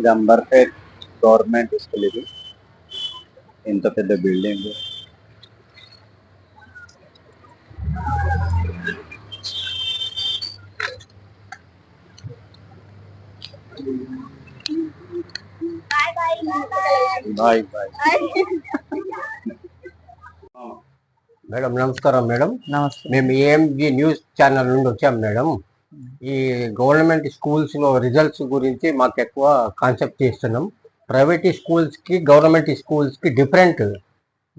ఇది Amberpet government school. ఇది ఇంత పెద్ద బిల్డింగ్. Bye bye. మేడం నమస్కారం మేడం. నమస్తే. మేము ఏఎంజీ న్యూస్ ఛానల్ నుండి వచ్చాం మేడం. ఈ గవర్నమెంట్ స్కూల్స్ లో రిజల్ట్స్ గురించి మాకు ఎక్కువ కాన్సెప్ట్ చేస్తున్నాం. ప్రైవేట్ స్కూల్స్ కి గవర్నమెంట్ స్కూల్స్ కి డిఫరెంట్,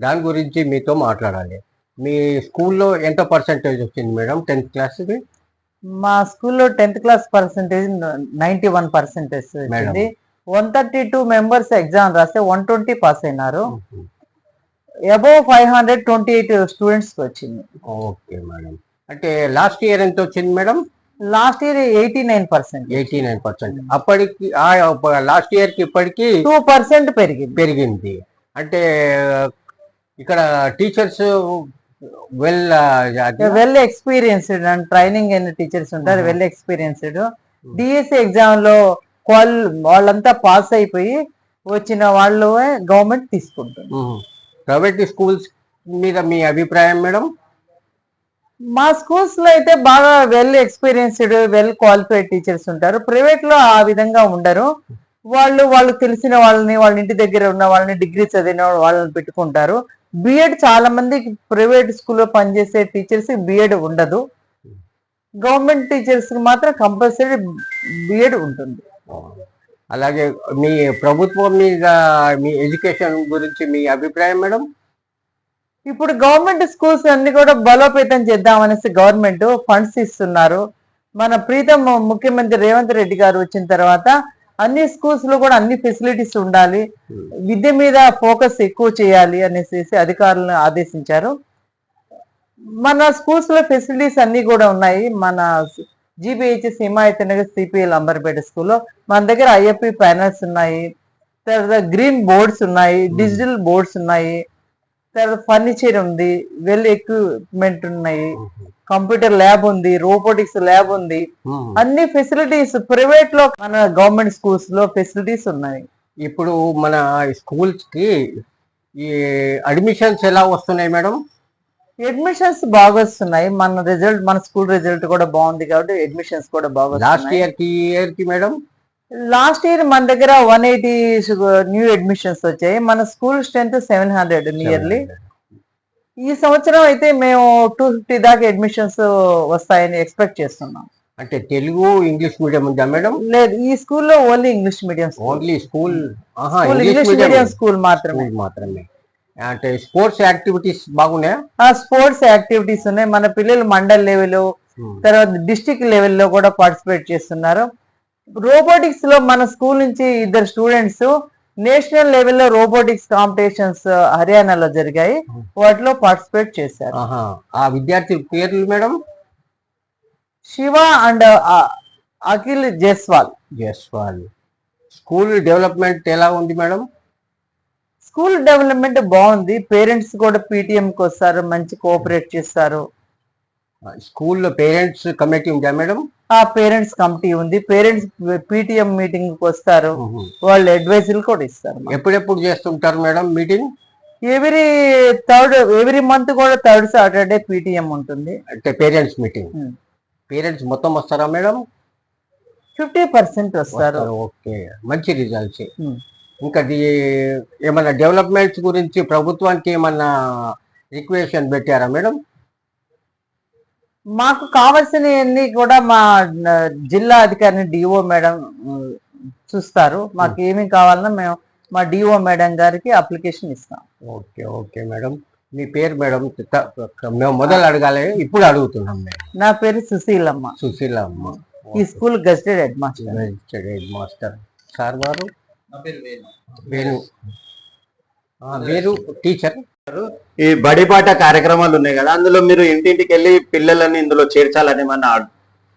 దాని గురించి మీతో మాట్లాడాలి. మీ స్కూల్లో ఎంత పర్సెంటేజ్ వచ్చింది మేడం 10th క్లాస్కి? మా స్కూల్లో 10th క్లాస్ పర్సెంటేజ్ 91% వచ్చింది. 132 మెంబర్స్ ఎగ్జామ్ రాస్తే 120 పాస్ అయినారు. అబౌవ్ 528 స్టూడెంట్స్ వచ్చింది. Okay madam. అంటే లాస్ట్ ఇయర్ ఎంత వచ్చింది మేడం? Last year 89%. 89%. అప్పటికి లాస్ట్ ఇయర్ కి ఇప్పటికి 2% పెరిగింది. అంటే ఇక్కడ teachers well experienced and training అయిన టీచర్స్ ఉంటారు. Well experienced. డిఎస్సి ఎగ్జామ్ లో వాళ్ళంతా పాస్ అయిపోయి వచ్చిన వాళ్ళు గవర్నమెంట్ తీసుకుంటుంది. ప్రైవేట్ స్కూల్స్ మీద మీ అభిప్రాయం మేడం? మా స్కూల్స్ లో అయితే బాగా well experienced well qualified teachers ఉంటారు. ప్రైవేట్ లో ఆ విధంగా ఉండరు. వాళ్ళు తెలిసిన వాళ్ళ ఇంటి దగ్గర ఉన్న వాళ్ళని, డిగ్రీ చదివిన వాళ్ళని పెట్టుకుంటారు. బిఎడ్ చాలా మంది ప్రైవేట్ స్కూల్లో పనిచేసే టీచర్స్ బిఎడ్ ఉండదు. గవర్నమెంట్ టీచర్స్ కి మాత్రం కంపల్సరీ బిఎడ్ ఉంటుంది. అలాగే మీ ప్రభుత్వం మీద మీ ఎడ్యుకేషన్ గురించి మీ అభిప్రాయం మేడం? ఇప్పుడు గవర్నమెంట్ స్కూల్స్ అన్ని కూడా బలోపేతం చేద్దామనేసి గవర్నమెంట్ ఫండ్స్ ఇస్తున్నారు. మన ప్రీతం ముఖ్యమంత్రి రేవంత్ రెడ్డి గారు వచ్చిన తర్వాత అన్ని స్కూల్స్ లో కూడా అన్ని ఫెసిలిటీస్ ఉండాలి, విద్య మీద ఫోకస్ ఎక్కువ చేయాలి అనేసి అధికారులను ఆదేశించారు. మన స్కూల్స్ లో ఫెసిలిటీస్ అన్ని కూడా ఉన్నాయి. మన జీబీహెచ్ఎస్ హిమాయత్ నగర్ సిపిఎల్ అంబర్పేట స్కూల్లో మన దగ్గర ఐఎఫ్పి ప్యానల్స్ ఉన్నాయి, తర్వాత గ్రీన్ బోర్డ్స్ ఉన్నాయి, డిజిటల్ బోర్డ్స్ ఉన్నాయి, తర్వాత ఫర్నిచర్ ఉంది, వెల్ ఎక్విప్మెంట్ ఉన్నాయి, కంప్యూటర్ ల్యాబ్ ఉంది, రోబోటిక్స్ ల్యాబ్ ఉంది. అన్ని ఫెసిలిటీస్ ప్రైవేట్ లో మన గవర్నమెంట్ స్కూల్స్ లో ఫెసిలిటీస్ ఉన్నాయి. ఇప్పుడు మన స్కూల్స్ కి ఈ అడ్మిషన్స్ ఎలా వస్తున్నాయి మేడం? అడ్మిషన్స్ బాగా వస్తున్నాయి. మన స్కూల్ రిజల్ట్ కూడా బాగుంది కాబట్టి అడ్మిషన్స్ కూడా బాగా. లాస్ట్ ఇయర్ కి మేడం? లాస్ట్ ఇయర్ మన దగ్గర 180 న్యూ అడ్మిషన్స్ వచ్చాయి. మన స్కూల్ స్ట్రెంత్ 700 నియర్లీ. ఈ సంవత్సరం అయితే మేము 250 దాకా అడ్మిషన్స్ వస్తాయని ఎక్స్పెక్ట్ చేస్తున్నాం. అంటే తెలుగు ఇంగ్లీష్ మీడియం ఉందా మేడం? లేదు, ఈ స్కూల్లో only English medium. Only school English medium school మాత్రమే. అంటే స్పోర్ట్స్ యాక్టివిటీస్ బాగున్నాయా? స్పోర్ట్స్ యాక్టివిటీస్ ఉన్నాయి. మన పిల్లలు మండల్ లెవెల్, తర్వాత డిస్ట్రిక్ట్ లెవెల్లో కూడా పార్టిసిపేట్ చేస్తున్నారు. రోబోటిక్స్ లో మన స్కూల్ నుంచి 2 స్టూడెంట్స్ నేషనల్ లెవెల్లో రోబోటిక్స్ కాంపిటీషన్స్ హర్యానాలో జరిగాయి, వాటిలో పార్టిసిపేట్ చేశారు. ఆ విద్యార్థుల పేర్లు madam? Shiva and Akhil Jaiswal. School development ఎలా ఉంది మేడం? స్కూల్ డెవలప్మెంట్ బాగుంది. పేరెంట్స్ కూడా పీటీఎంకి వస్తారు, మంచి కోఆపరేట్ చేస్తారు. స్కూల్లో పేరెంట్స్ కమిటీ ఉందా మేడం? పేరెంట్స్ కమిటీ ఉంది. పేరెంట్స్ పీటీఎం మీటింగ్ కి వస్తారు, వాళ్ళు అడ్వైజులు కూడా ఇస్తారు. ఎప్పుడెప్పుడు చేస్తుంటారు మేడం మీటింగ్? ఎవ్రీ మంత్ కూడా 3rd సాటర్డే పీటీఎం ఉంటుంది. అంటే పేరెంట్స్ మీటింగ్. పేరెంట్స్ మొత్తం వస్తారా మేడం? 50% వస్తారు. ఓకే, మంచి రిజల్ట్స్. ఇంకా ఏమన్నా డెవలప్మెంట్స్ గురించి ప్రభుత్వానికి ఏమన్నా రిక్వెషన్ పెట్టారా మేడం? మాకు కావాల్సినవన్నీ కూడా మా జిల్లా అధికారిని డిఓ మేడం చూస్తారు. మాకు ఏమి కావాలన్నా మేము మా డిఓ మేడం గారికి అప్లికేషన్ ఇస్తాం. Okay madam. మీ పేరు మేడం? మేము మొదలు అడగాలి, ఇప్పుడు అడుగుతున్నాం. నా పేరు సుశీలమ్మ. ఈ స్కూల్ గెస్టెడ్ హెడ్ మాస్టర్. సార్ వారు? వేరు టీచర్. ఈ బడిబాట కార్యక్రమాలు ఉన్నాయి కదా, అందులో మీరు ఇంటింటికి వెళ్ళి పిల్లలని ఇందులో చేర్చాలని మన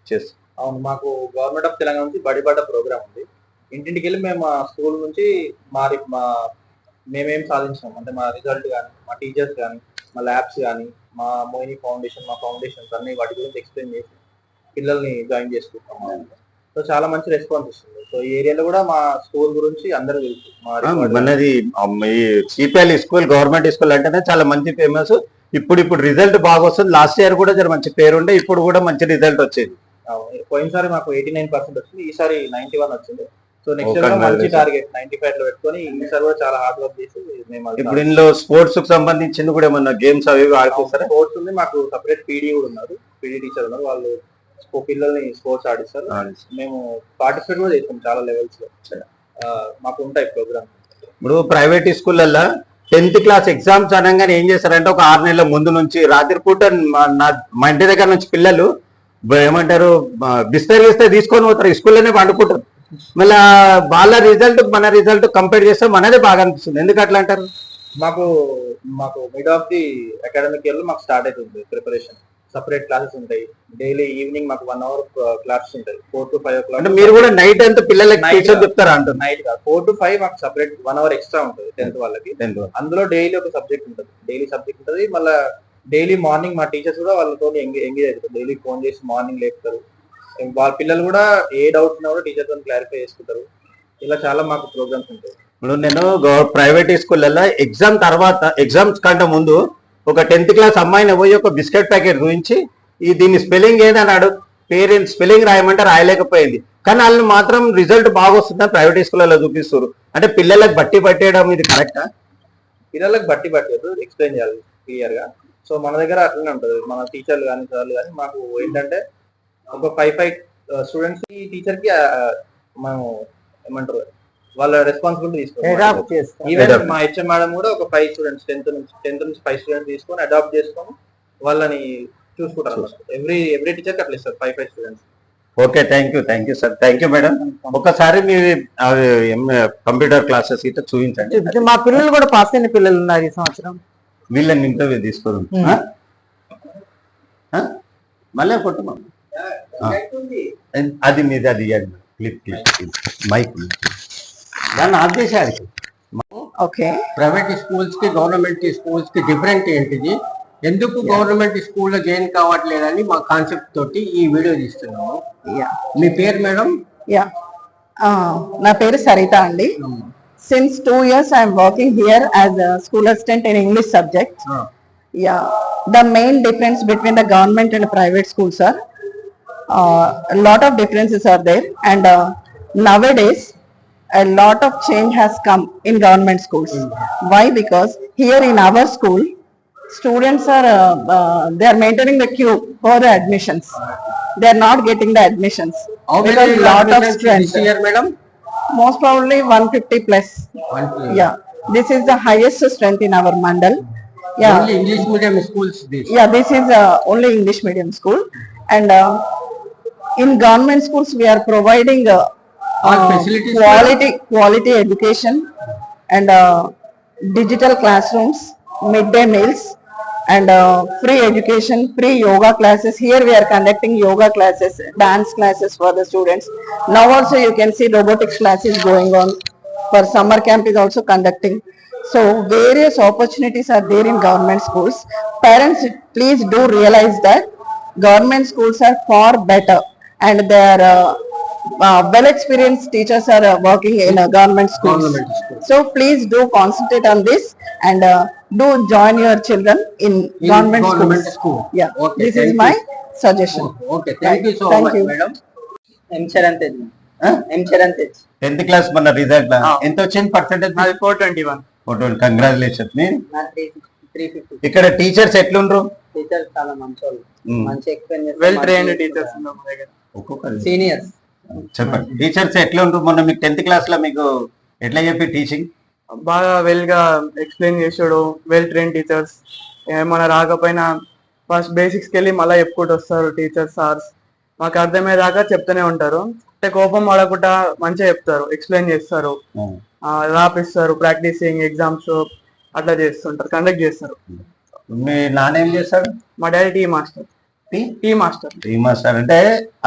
చేస్తాం. అవును, మాకు గవర్నమెంట్ ఆఫ్ తెలంగాణ నుంచి బడిబాట ప్రోగ్రామ్ ఉంది. ఇంటింటికి వెళ్ళి మేము మా స్కూల్ నుంచి మేమేం సాధించాం అంటే మా రిజల్ట్ కానీ, మా టీచర్స్ కానీ, మా ల్యాబ్స్ కానీ, మా మోయిని ఫౌండేషన్, మా ఫౌండేషన్స్ అన్ని వాటి గురించి ఎక్స్ప్లెయిన్ చేసి పిల్లల్ని జాయిన్ చేసుకుంటాం. సో చాలా మంచి రెస్పాన్స్ వస్తుంది. సో ఈ ఏరియాలో కూడా మా స్కూల్ గురించి అందరూ తెలుసు. మనది సిపిఎల్ స్కూల్ గవర్నమెంట్ స్కూల్ అంటేనే చాలా మంచి ఫేమస్. ఇప్పుడు రిజల్ట్ బాగా వస్తుంది. లాస్ట్ ఇయర్ కూడా జర మంచి పేరు ఉండే, ఇప్పుడు కూడా మంచి రిజల్ట్ వచ్చేది. పోయినసారి మాకు 89% వచ్చింది, ఈసారి 91 వచ్చింది. సో నెక్స్ట్ ఇయర్ మంచి టార్గెట్ 95 లో పెట్టుకొని ఈసారి కూడా చాలా హార్డ్ వర్క్ చేసి మేము ఇప్పుడు ఇందులో స్పోర్ట్స్ కు సంబంధించింది కూడా ఏమన్నా గేమ్స్ అవి ఆడిపిస్తారా? స్పోర్ట్స్ ఉంది, మాకు సపరేట్ పీడీ కూడా ఉన్నారు, పీడీ టీచర్ ఉన్నారు, వాళ్ళు పిల్లల్ని స్పోర్ట్స్ ఆడిస్తారు. మేము పార్టిసిపేట్ కూడా చేస్తాం చాలా లెవెల్స్ లో, మాకు ఉంటాయి ప్రోగ్రామ్. ఇప్పుడు ప్రైవేట్ స్కూళ్ళల్లో 10th క్లాస్ ఎగ్జామ్స్ అనగానే ఏం చేస్తారంటే ఒక 6 నెలల ముందు నుంచి రాత్రిపూట మా ఇంటి దగ్గర నుంచి పిల్లలు ఏమంటారు బిస్తర్ గిస్తే తీసుకొని పోతారు, స్కూల్లోనే పండుకుంటారు. మళ్ళీ వాళ్ళ రిజల్ట్ మన రిజల్ట్ కంపేర్ చేస్తే మనదే బాగా అనిపిస్తుంది. ఎందుకు అట్లా అంటారు? మాకు mid of the academic year లో మాకు స్టార్ట్ అవుతుంది ప్రిపరేషన్. సపరేట్ క్లాసెస్ ఉంటాయి, డైలీ ఈవినింగ్ మాకు 1 hour క్లాసెస్ ఉంటాయి 4 to 5 o'clock. అంటే మీరు కూడా నైట్ అంతా పిల్లలకి టీచర్ చెప్తారా? అంటారు నైట్ 4 to 5 మాకు సపరేట్ 1 hour ఎక్స్ట్రా ఉంటుంది 10th వాళ్ళకి. అందులో డైలీ ఒక సబ్జెక్ట్ ఉంటుంది, డైలీ సబ్జెక్ట్ ఉంటుంది. మళ్ళీ డైలీ మార్నింగ్ మా టీచర్స్ కూడా వాళ్ళతో ఎంగేజ్ అవుతారు, డైలీ ఫోన్ చేసి మార్నింగ్ లేపుతారు. వాళ్ళ పిల్లలు కూడా ఏ డౌట్స్ ఉన్నా కూడా టీచర్ తో క్లారిఫై చేసుకుంటారు. ఇలా చాలా మాకు ప్రోగ్రామ్స్ ఉంటాయి. ఇప్పుడు నేను ప్రైవేట్ స్కూళ్ళల్లో ఎగ్జామ్ తర్వాత ఎగ్జామ్స్ కంటే ముందు ఒక 10th క్లాస్ అమ్మాయిని పోయి ఒక బిస్కెట్ ప్యాకెట్ గురించి దీని స్పెల్లింగ్ ఏదన్నాడు, పేరెంట్స్ స్పెల్లింగ్ రాయమంటే రాయలేకపోయింది. కానీ వాళ్ళని మాత్రం రిజల్ట్ బాగా వస్తుందని ప్రైవేట్ స్కూళ్ళలో చూపిస్తారు. అంటే పిల్లలకు బట్టి పట్టేయడం ఇది కరెక్టా? పిల్లలకు బట్టి ఎక్స్ప్లెయిన్ చేయాలి క్లియర్ గా. సో మన దగ్గర అట్లనే ఉంటుంది, మన టీచర్లు కానీ సార్లు కానీ మాకు ఏంటంటే ఒక 5 స్టూడెంట్స్ కి టీచర్ కి మనం ఏమంటారు వాళ్ళ రెస్పాన్సిబిలిటీ తీసుకుంటాం. ఈవెన్ మా హెచ్ఎం మేడం కూడా ఒక 5 స్టూడెంట్స్ 10th నుంచి 5 స్టూడెంట్స్ తీసుకొని అడాప్ట్ చేసుకొని వాళ్ళని చూసుకుంటారు. ఎవ్రీ టీచర్ కి అట్లా ఇస్తారు 5 students. Okay, thank you sir, thank you madam. ఒకసారి మీ కంప్యూటర్ క్లాసెస్ అయితే చూపించండి. మా పిల్లలు కూడా పాస్ అయిన పిల్లలు ఉన్నారు ఈ సంవత్సరం. వీళ్ళని ఇంటర్వ్యూ తీసుకోవడం మళ్ళీ కొట్టమా అది మీద అది క్లిప్ మైక్ దాన్ని ఆఫ్ చేసేది. ఓకే, ప్రైవేట్ స్కూల్స్ కి గవర్నమెంట్ స్కూల్స్ కి డిఫరెంట్ ఏంటిది, ఎందుకు గవర్నమెంట్ స్కూల్లో జాయిన్ కావట్లేదని మా కాన్సెప్ట్ తోటి ఈ వీడియో తీస్తున్నాము. మీ పేరు మేడం? నా పేరు సరిత అండి. Since 2 years I am working here as a school assistant in English subject. The main difference between the government and private schools are a lot of differences are there, and nowadays a lot of change has come in government schools. Why? Because here in our school students are they are maintaining the queue for the admissions. They are not getting the admissions. How many lot of students this year, madam? Most probably 150 plus. 150. Yeah, this is the highest strength in our mandal. Only English medium schools this. This is only English medium school, and in government schools we are providing all facilities, quality education, and digital classrooms, midday meals, and free education, free yoga classes. Here we are conducting yoga classes, dance classes for the students. Now also you can see robotics classes going on. For summer camp is also conducting. So various opportunities are there in government schools. Parents, please do realize that government schools are far better, and their well experienced teachers are working in government schools. So please do concentrate on this, and do join your children in government school. Okay, this is my suggestion. Okay, thank you so much, madam. M. Charan Tej. 10th class మన result ఎంత వచ్చింది percentage? 421. Congratulation. 350. ఇక్కడ teachers ఎట్లుండ్రు? Teachers చాలా మంచోళ్ళు, మంచి explain చేస్తారు. Well trained teachers ఉన్నారు మా దగ్గర. ఒక్కొక్కరు సీనియర్స్ చెప్పండి, టీచర్స్ ఎట్లుండ్రు? మొన్న మీకు 10th క్లాస్ లో మీకు ఎట్లా చెప్పి టీచింగ్? బాగా వెల్ గా ఎక్స్ప్లెయిన్ చేసాడు. Well train teachers. ఏమైనా రాకపోయినా ఫస్ట్ బేసిక్స్ కి వెళ్ళి మళ్ళీ చెప్పుకుంటూ వస్తారు టీచర్స్, సార్స్. మాకు అర్థమయ్యేదాకా చెప్తూనే ఉంటారు. అంటే కోపం పడకుండా మంచిగా చెప్తారు, ఎక్స్ప్లెయిన్ చేస్తారు, రాపిస్తారు, ప్రాక్టీసింగ్ ఎగ్జామ్స్ అట్లా చేస్తుంటారు, కండక్ట్ చేస్తారు. మీ నాన్న ఏం చేస్తాడు? మా daddy tea master. Tea master అంటే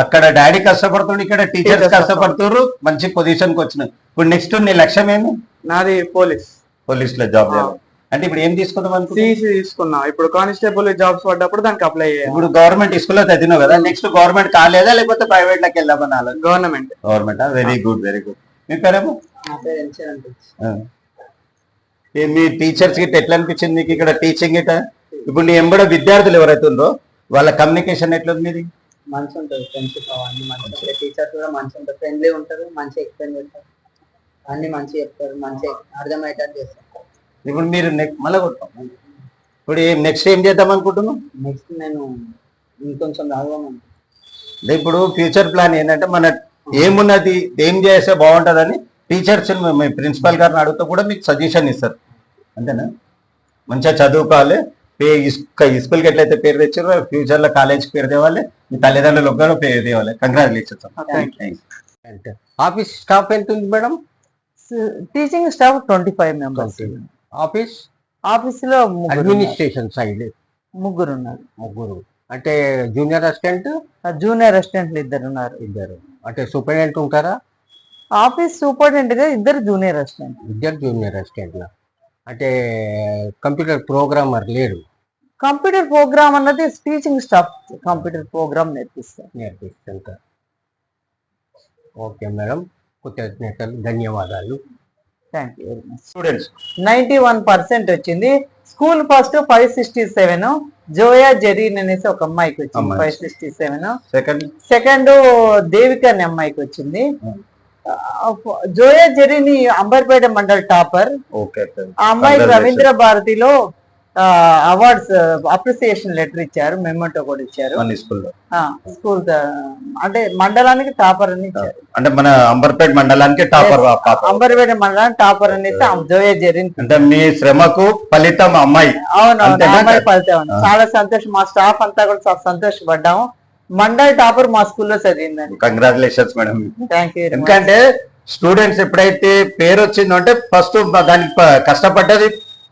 అక్కడ డాడీ కష్టపడుతుండే, ఇక్కడ టీచర్స్ కష్టపడుతున్నారు, మంచి పొజిషన్ కి వచ్చినారు. ఇప్పుడు నెక్స్ట్ నీ లక్ష్యం ఏంది? నాది పోలీస్ లో జాబ్ చేయాలి. అంటే ఇప్పుడు ఏం తీసుకుందాం అనుకుంటున్నాం? సిఇసి తీసుకున్నా. ఇప్పుడు కానిస్టేబుల్ జాబ్స్ పడ్డప్పుడు దానికి అప్లై చేయాలి. ఇప్పుడు గవర్నమెంట్ స్కూల్లో చదివినావు కదా, నెక్స్ట్ గవర్నమెంట్ కాలేదా లేకపోతే ప్రైవేట్ లోకి వెళ్దామని ఆలోచన? Government. Government. Very good, very good. మీ పేరేమో? నా పేరు ఎంచర్ అంటే మీ టీచర్స్ గిట్ట ఎట్లా అనిపించింది మీకు ఇక్కడ టీచింగ్ గిట్ట? ఇప్పుడు నీ ఎంబడ విద్యార్థులు ఎవరైతే ఉందో వాళ్ళ కమ్యూనికేషన్ ఎట్లుంది మీది? మంచి ఉంటుంది, ఫ్రెండ్షిప్ అవన్నీ మంచి ఉంటాయి. టీచర్స్ కూడా మంచి ఉంటారు, ఫ్రెండ్లీ ఉంటారు, మంచిగా ఎక్స్ప్లెయిన్ చేస్తారు, అన్ని మంచిగా చెప్తారు, మంచిగా అర్థమయ్యేటట్టు చేస్తారు. ఇప్పుడు మీరు మళ్ళీ కొట్టాం. ఇప్పుడు నెక్స్ట్ ఏం చేద్దాం అనుకుంటున్నాం? నెక్స్ట్ నేను ఇంకొంచెం చదవమని. అంటే ఇప్పుడు ఫ్యూచర్ ప్లాన్ ఏంటంటే మన ఏమున్నది, ఏం చేస్తే బాగుంటుందని టీచర్స్ మీ ప్రిన్సిపల్ గారిని అడుగుతూ కూడా మీకు సజెషన్ ఇస్తారు, అంతేనా? మంచిగా చదువుకోవాలి, స్కూల్కి ఎట్లయితే పేరు తెచ్చారో ఫ్యూచర్ లో కాలేజ్కి పేరు తేవాలి, మీ తల్లిదండ్రులకు కూడా పేరు తేవాలి. కంగ్రాచులేషన్స్. ఆఫీస్ స్టాఫ్ ఎంత ఉంది madam? Teaching staff 25 members. Office ఆఫీసులో అడ్మినిస్ట్రేషన్ సైడ్ ముగ్గురు ఉన్నారు. ముగ్గురు అంటే జూనియర్ అసిస్టెంట్, జూనియర్ అసిస్టెంట్లు 2 ఉన్నారు. ఇద్దరు అంటే సూపరింటెండెంట్ ఉంటారా? ఆఫీస్ సూపరింటెండెంట్ గా 2 జూనియర్ అసిస్టెంట్. ఇద్దరు జూనియర్ అసిస్టెంట్ల. అంటే కంప్యూటర్ ప్రోగ్రామర్ లేరు? కంప్యూటర్ ప్రోగ్రామ్ అన్నది టీచింగ్ స్టాఫ్ కంప్యూటర్ ప్రోగ్రామ్ నేర్పిస్తుంటారు. ఓకే మేడం, కృతజ్ఞతలు, ధన్యవాదాలు. Thank you very much. Students 91% వచ్చింది. స్కూల్ ఫస్ట్ 567, జోయా జెరీన్ అనేసి ఒక అమ్మాయికి వచ్చింది 567. సెకండ్ దేవిక అనే అమ్మాయికి వచ్చింది. జోయా జెరీని అంబర్పేట మండల్ టాపర్. ఆ అమ్మాయికి రవీంద్ర భారతిలో అవార్డ్స్ అప్రిసియేషన్ లెటర్ ఇచ్చారు, మెమోటో కూడా ఇచ్చారు. స్కూల్ అంటే మండలానికి టాపర్ అని ఇచ్చారు. అంటే మన అంబర్పేట మండలానికి టాపర్, అంబర్పేట మండలానికి టాపర్ అనేసి జోయా జెరీన్. అంటే మీ శ్రమకు ఫలితం అమ్మాయి. అవునవును, అమ్మాయి ఫలితం. చాలా సంతోషం, మా స్టాఫ్ అంతా కూడా చాలా సంతోషపడ్డాము. మండల్ టాపర్ మా స్కూల్లో చదివిందండి. Congratulations madam. Thank you. ఎందుకంటే స్టూడెంట్స్ ఎప్పుడైతే పేరు వచ్చిందో అంటే ఫస్ట్ దానికి కష్టపడ్డది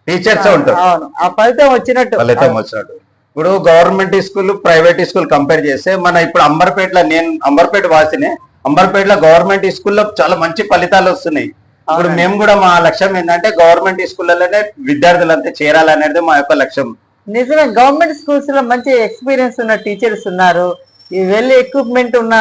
టీచర్స్ ఉంటారు. ఆ ఫలితం వచ్చినట్టు. ఇప్పుడు government school private school compare చేస్తే మన ఇప్పుడు అంబర్పేటలో, నేను అంబర్పేట వాసినే, అంబర్పేటలో గవర్నమెంట్ స్కూల్లో చాలా మంచి ఫలితాలు వస్తున్నాయి. ఇప్పుడు మేము కూడా మా లక్ష్యం ఏంటంటే గవర్నమెంట్ స్కూళ్ళలోనే విద్యార్థులంతా చేరాలనేది మా యొక్క లక్ష్యం. నిజమే, గవర్నమెంట్ స్కూల్స్ లో మంచి ఎక్స్పీరియన్స్ ఉన్న టీచర్స్ ఉన్నారు, వెల్ ఎక్విప్మెంట్ ఉన్న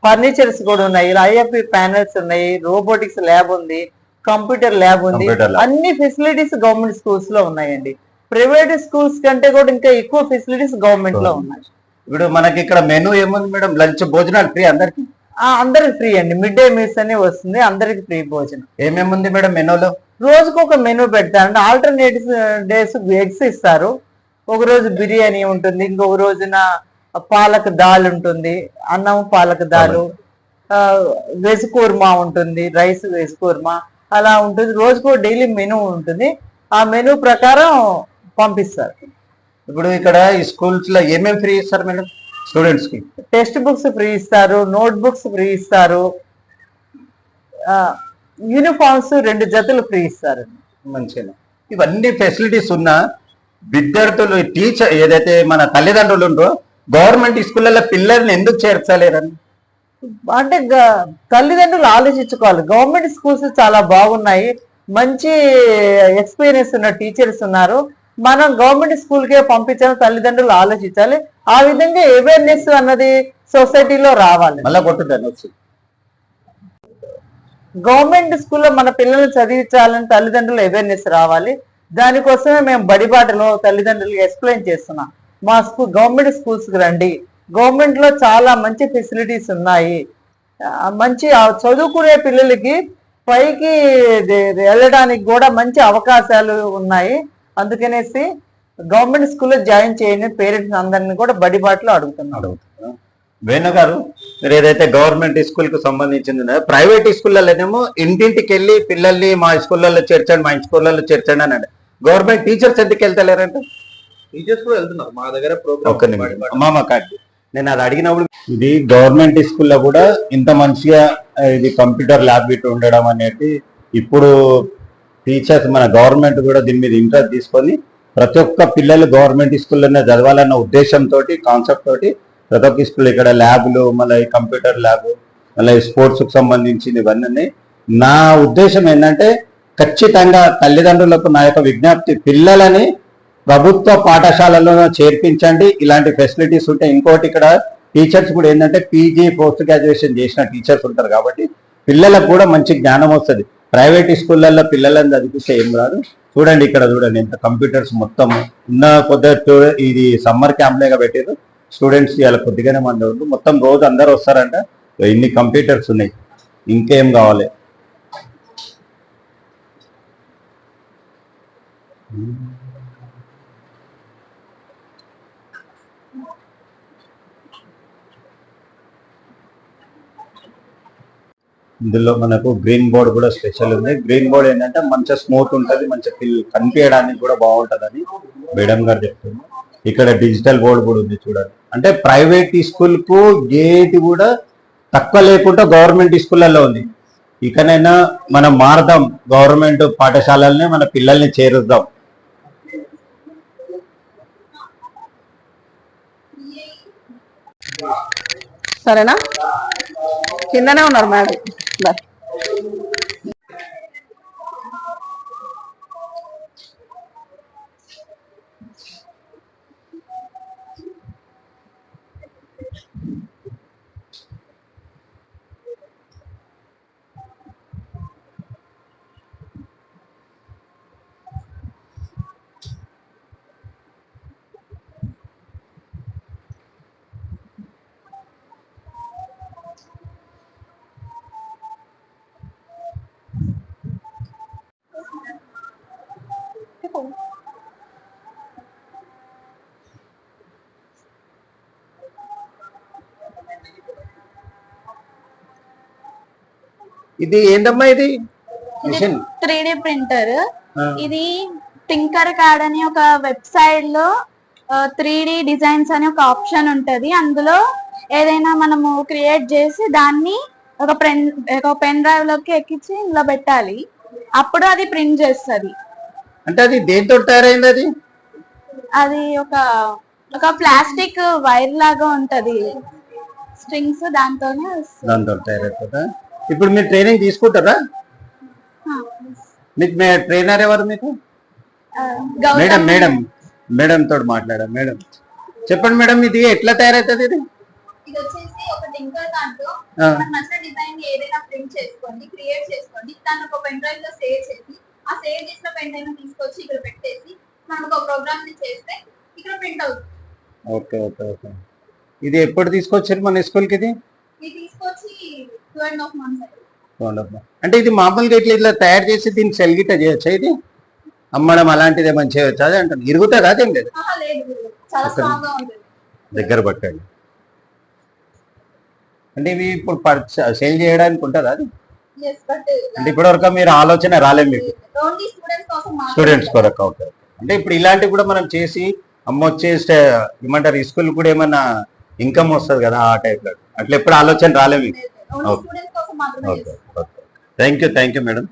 ఫర్నిచర్స్ కూడా ఉన్నాయి, ఐఎఫ్పి ప్యానెల్స్ ఉన్నాయి, రోబోటిక్స్ ల్యాబ్ ఉంది, కంప్యూటర్ ల్యాబ్ ఉంది. అన్ని ఫెసిలిటీస్ గవర్నమెంట్ స్కూల్స్ లో ఉన్నాయండి. ప్రైవేట్ స్కూల్స్ కంటే కూడా ఇంకా ఎక్కువ ఫెసిలిటీస్ గవర్నమెంట్ లో ఉన్నాయి. ఇప్పుడు మనకి ఇక్కడ మెనూ ఏముంది మేడం? లంచ్ భోజనాలు ఫ్రీ అందరికి? అందరికి ఫ్రీ అండి. మిడ్ డే మీల్స్ అనే వస్తుంది, అందరికి ఫ్రీ భోజనం. ఏమేముంది మేడం మెనూలో? రోజుకు ఒక మెనూ పెడతారు. అంటే ఆల్టర్నేటివ్ డేస్ ఎగ్స్ ఇస్తారు. ఒక రోజు బిర్యానీ ఉంటుంది, ఇంకొక రోజున పాలక్ దాల్ ఉంటుంది, అన్నం పాలక్ దాలు, వెజ్ కూర్మా ఉంటుంది, రైస్ వెజ్ కూర్మా అలా ఉంటుంది. రోజుకు డైలీ మెనూ ఉంటుంది, ఆ మెనూ ప్రకారం పంపిస్తారు. ఇప్పుడు ఇక్కడ ఈ స్కూల్స్ లో ఏమేమి ఫ్రీ ఇస్తారు మేడం స్టూడెంట్స్ కి? టెక్స్ట్ బుక్స్ ఫ్రీ ఇస్తారు, నోట్ బుక్స్ ఫ్రీ ఇస్తారు, యూనిఫామ్స్ 2 జతలు ఫ్రీ ఇస్తారు. మంచిగా ఇవన్నీ ఫెసిలిటీస్ ఉన్న విద్యార్థులు, టీచర్ ఏదైతే మన తల్లిదండ్రులు ఉండో గవర్నమెంట్ స్కూళ్ళలో పిల్లల్ని ఎందుకు చేర్చలేరని అంటే తల్లిదండ్రులు ఆలోచించుకోవాలి. గవర్నమెంట్ స్కూల్స్ చాలా బాగున్నాయి, మంచి ఎక్స్పీరియన్స్ ఉన్న టీచర్స్ ఉన్నారు, మనం గవర్నమెంట్ స్కూల్కే పంపించాలని తల్లిదండ్రులు ఆలోచించాలి. ఆ విధంగా అవేర్నెస్ అన్నది సొసైటీలో రావాలి. మళ్ళా కొట్టుదాన్ని వచ్చి గవర్నమెంట్ స్కూల్లో మన పిల్లల్ని చదివించాలని తల్లిదండ్రులు అవేర్నెస్ రావాలి. దానికోసమే మేము బడిబాటలో తల్లిదండ్రులు ఎక్స్ప్లెయిన్ చేస్తున్నాం. మా గవర్నమెంట్ స్కూల్స్ కి రండి, గవర్నమెంట్ లో చాలా మంచి ఫెసిలిటీస్ ఉన్నాయి, మంచి చదువుకునే పిల్లలకి పైకి వెళ్ళడానికి కూడా మంచి అవకాశాలు ఉన్నాయి. అందుకనేసి గవర్నమెంట్ స్కూల్లో జాయిన్ చేయని పేరెంట్స్ అందరినీ కూడా బడిబాటలో అడుగుతున్నాడు. వేణు గారు, మీరు ఏదైతే గవర్నమెంట్ స్కూల్ కు సంబంధించింది, ప్రైవేట్ స్కూళ్ళలోనేమో ఇంటింటికి వెళ్ళి పిల్లల్ని మా స్కూళ్ళలో చేర్చండి, మా స్కూళ్ళలో చేర్చండి అని అంటే గవర్నమెంట్ టీచర్స్ ఎందుకు వెళ్తలేరంటే? టీచర్స్ కూడా వెళ్తున్నారు మా దగ్గర ప్రోగ్రామ్. నేను అది అడిగినప్పుడు ఇది గవర్నమెంట్ స్కూల్లో కూడా ఇంత మంచిగా ఇది కంప్యూటర్ ల్యాబ్ ఇటు ఉండడం అనేది, ఇప్పుడు టీచర్స్ మన గవర్నమెంట్ కూడా దీని మీద ఇంట్రెస్ట్ తీసుకొని ప్రతి ఒక్క పిల్లలు గవర్నమెంట్ స్కూల్లోనే చదవాలన్న ఉద్దేశంతో, కాన్సెప్ట్ తోటి ప్రతి ఒక్క స్కూల్ ఇక్కడ ల్యాబ్లు, మళ్ళీ కంప్యూటర్ ల్యాబ్, మళ్ళీ స్పోర్ట్స్ కు సంబంధించింది ఇవన్నీ. నా ఉద్దేశం ఏంటంటే ఖచ్చితంగా తల్లిదండ్రులకు నా యొక్క విజ్ఞప్తి, పిల్లలని ప్రభుత్వ పాఠశాలలో చేర్పించండి. ఇలాంటి ఫెసిలిటీస్ ఉంటాయి. ఇంకోటి ఇక్కడ టీచర్స్ కూడా ఏంటంటే పీజీ పోస్ట్ గ్రాడ్యుయేషన్ చేసిన టీచర్స్ ఉంటారు కాబట్టి పిల్లలకు కూడా మంచి జ్ఞానం వస్తుంది. ప్రైవేట్ స్కూళ్ళల్లో పిల్లలను చదివిస్తే ఏం రాదు. చూడండి ఇక్కడ చూడండి ఎంత కంప్యూటర్స్ మొత్తం ఉన్న కొద్దిగా ఇది సమ్మర్ క్యాంప్లేగా పెట్టారు. స్టూడెంట్స్ ఇవాళ కొద్దిగానే మంది ఉంటుంది. మొత్తం రోజు అందరూ వస్తారంట. ఇన్ని కంప్యూటర్స్ ఉన్నాయి, ఇంకేం కావాలి. ఇందులో మనకు గ్రీన్ బోర్డ్ కూడా స్పెషల్ ఉంది. గ్రీన్ బోర్డ్ ఏంటంటే మంచిగా స్మూత్ ఉంటుంది, మంచిగా కనిపించడానికి కూడా బాగుంటుందని మేడం గారు చెప్తుంది. ఇక్కడ డిజిటల్ బోర్డు కూడా ఉంది చూడండి. అంటే ప్రైవేట్ స్కూల్ కు ఏది కూడా తక్కువ లేకుండా గవర్నమెంట్ స్కూళ్ళల్లో ఉంది. ఇకనైనా మనం మారదాం, గవర్నమెంట్ పాఠశాలల్ని మన పిల్లల్ని చేరుద్దాం. సరేనా, కిందనే ఉన్నారు మేడం. బాయ్. ఇది ఏంటమ్మా? ఇది మిషన్ 3D ప్రింటర్. ఇది థింకర్ కార్డ్ అని ఒక వెబ్సైట్ లో 3D డిజైన్స్ అని ఒక ఆప్షన్ ఉంటది. అందులో ఏదైనా మనము క్రియేట్ చేసి దాన్ని ఒక పెన్ డ్రైవ్ లోకి ఎక్కించి ఇందులో పెట్టాలి. అప్పుడు అది ప్రింట్ చేస్తుంది. అంటే అది దేంతో తయారైంది? అది ఒక ప్లాస్టిక్ వైర్ లాగా ఉంటది, స్ట్రింగ్స్, దాంతో తయారైపోతా. ఇప్పుడు మీరు ట్రైనింగ్ తీసుకుంటారా? మీకు ట్రైనర్ ఎవరు మీకు? మేడం మేడం మేడం తోటి మాట్లాడా. మేడం చెప్పండి మేడం, ఇది ఎట్లా తయారైతుంది? ఇది వచ్చేసి ఒక థింకర్ కార్డ్ తో నచ్చిన డిజైన్ ఏదైనా ప్రింట్ చేసుకోండి, క్రియేట్ చేసుకోండి. దాన్ని ఒక పెన్ డ్రైవ్ లో సేవ్ చేసి ఆ సేవ్ చేసిన పెన్ డ్రైవ్ తీసుకొచ్చి ఇక్కడ పెట్టేసి మనం ఒక ప్రోగ్రామ్ ని చేస్తే ఇక్కడ ప్రింట్ అవుతుంది. Okay okay okay. ఇది ఎప్పుడు తీసుకొచ్చారు మన స్కూల్ కి? ఇది తీసుకొచ్చి 2.5 months. అంటే ఇది మామూలుగా ఇట్లా తయారు చేసి దీన్ని సెల్ గిట్ట చేయొచ్చా? ఇది అమ్మడం అలాంటిది ఏమైనా చేయొచ్చా? అదే అంటాను. ఇరుగుతుందా? అదేం లేదు, దగ్గర పట్టండి. అంటే ఇవి ఇప్పుడు సేల్ చేయడానికి ఉంటుందా అది? అంటే ఇప్పటివరకు మీరు ఆలోచన రాలేదు మీకు? స్టూడెంట్స్ కొరకు. ఓకే. అంటే ఇప్పుడు ఇలాంటివి కూడా మనం చేసి అమ్మ వచ్చే ఏమంటారు ఈ స్కూల్ కూడా ఏమన్నా ఇన్కమ్ వస్తుంది కదా ఆ టైప్ లో, అట్లా ఎప్పుడు ఆలోచన రాలేదు మీకు? Okay okay. Thank you madam.